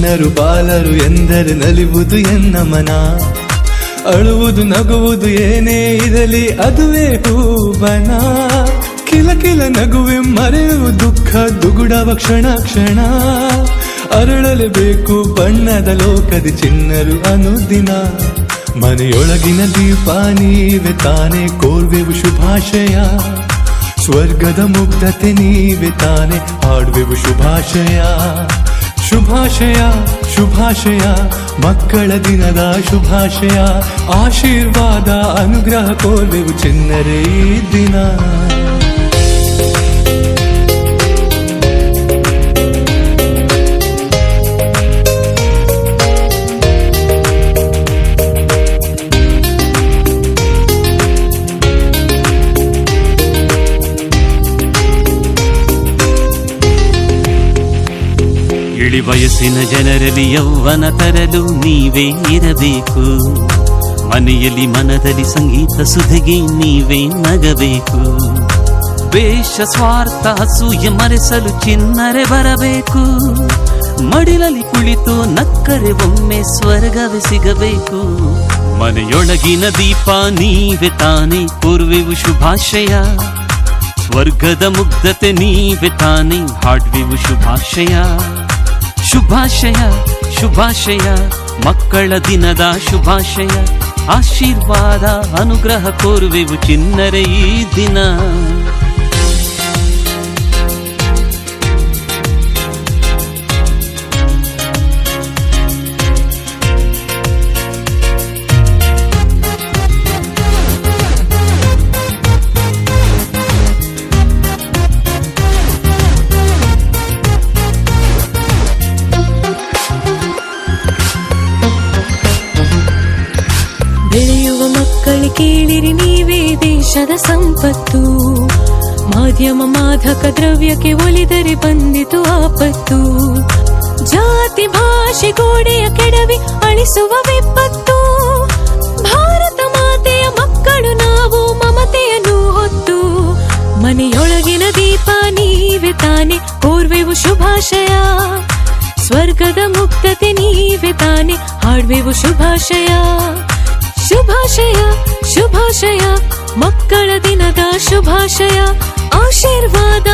ಚಿಣ್ಣರು ಬಾಲರು ಎಂದರೆ ನಲಿವುದು ಎನ್ನ ಮನ. ಅಳುವುದು ನಗುವುದು ಏನೇ ಇರಲಿ ಅದುವೇ ಹೂವನ. ಕಿಲ ಕಿಲ ನಗುವೆ ಮರೆಯುವ ದುಃಖ ದುಗುಡವ ಕ್ಷಣ ಕ್ಷಣ. ಅರಳಲೇಬೇಕು ಬಣ್ಣದ ಲೋಕದ ಚಿಣ್ಣರು ಅನುದಿನ. ಮನೆಯೊಳಗಿನ ದೀಪ ನೀವೆ ತಾನೆ ಕೋರ್ವೆವು ಶುಭಾಶಯ. ಸ್ವರ್ಗದ ಮುಗ್ಧತೆ ನೀವೆ ತಾನೆ ಹಾಡುವೆವು ಶುಭಾಶಯ. ಶುಭಾಶಯ ಶುಭಾಶಯ ಮಕ್ಕಳ ದಿನದ ಶುಭಾಶಯ. ಆಶೀರ್ವಾದ ಅನುಗ್ರಹ ಕೋರ್ವೆವು ಚಿನ್ನರೇ ಈ ದಿನ. ಇಳಿ ವಯಸ್ಸಿನ ಜನರಲ್ಲಿ ಯೌವನ ತರಲು ನೀವೇ ಇರಬೇಕು. ಮನೆಯಲ್ಲಿ ಮನದಲ್ಲಿ ಸಂಗೀತ ಸುಧೆಗೆ ನೀವೇ ನಗಬೇಕು. ದ್ವೇಷ ಸ್ವಾರ್ಥ ಅಸೂಯೆ ಮರೆಸಲು ಚಿನ್ನರೆ ಬರಬೇಕು. ಮಡಿಲಲ್ಲಿ ಕುಳಿತು ನಕ್ಕರೆ ಒಮ್ಮೆ ಸ್ವರ್ಗವೇ ಸಿಗಬೇಕು. ಮನೆಯೊಳಗಿನ ದೀಪ ನೀವೆ ತಾನೆ ಕೋರುವೆವು ಶುಭಾಶಯ. ಸ್ವರ್ಗದ ಮುಗ್ಧತೆ ನೀವೆ ತಾನೆ ಹಾಡುವೆವು ಶುಭಾಶಯ. ಶುಭಾಶಯ ಶುಭಾಶಯ ಮಕ್ಕಳ ದಿನದ ಶುಭಾಶಯ. ಆಶೀರ್ವಾದ ಅನುಗ್ರಹ ಕೋರುವೆವು ಚಿನ್ನರೇ ಈ ದಿನ. ಬೆಳೆಯುವ ಮಕ್ಕಳು ಕೇಳಿರಿ ನೀವೇ ದೇಶದ ಸಂಪತ್ತು. ಮಾಧ್ಯಮ ಮಾದಕ ದ್ರವ್ಯಕ್ಕೆ ಒಲಿದರೆ ಬಂದಿತು ಆಪತ್ತು. ಜಾತಿ ಭಾಷೆ ಗೋಡೆಯ ಕೆಡವಿ ಅಳಿಸುವ ವಿಪತ್ತು. ಭಾರತ ಮಾತೆಯ ಮಕ್ಕಳು ನಾವು ಮಮತೆಯನ್ನು ಹೊತ್ತು. ಮನೆಯೊಳಗಿನ ದೀಪ ನೀವೆ ತಾನೆ ಕೋರ್ವೆವು ಶುಭಾಶಯ. ಸ್ವರ್ಗದ ಮುಕ್ತತೆ ನೀವೆ ತಾನೆ ಹಾಡುವೆವು ಶುಭಾಶಯ. ಶುಭಾಶಯ ಶುಭಾಶಯ ಮಕ್ಕಳ ದಿನದ ಶುಭಾಶಯ. ಆಶೀರ್ವಾದ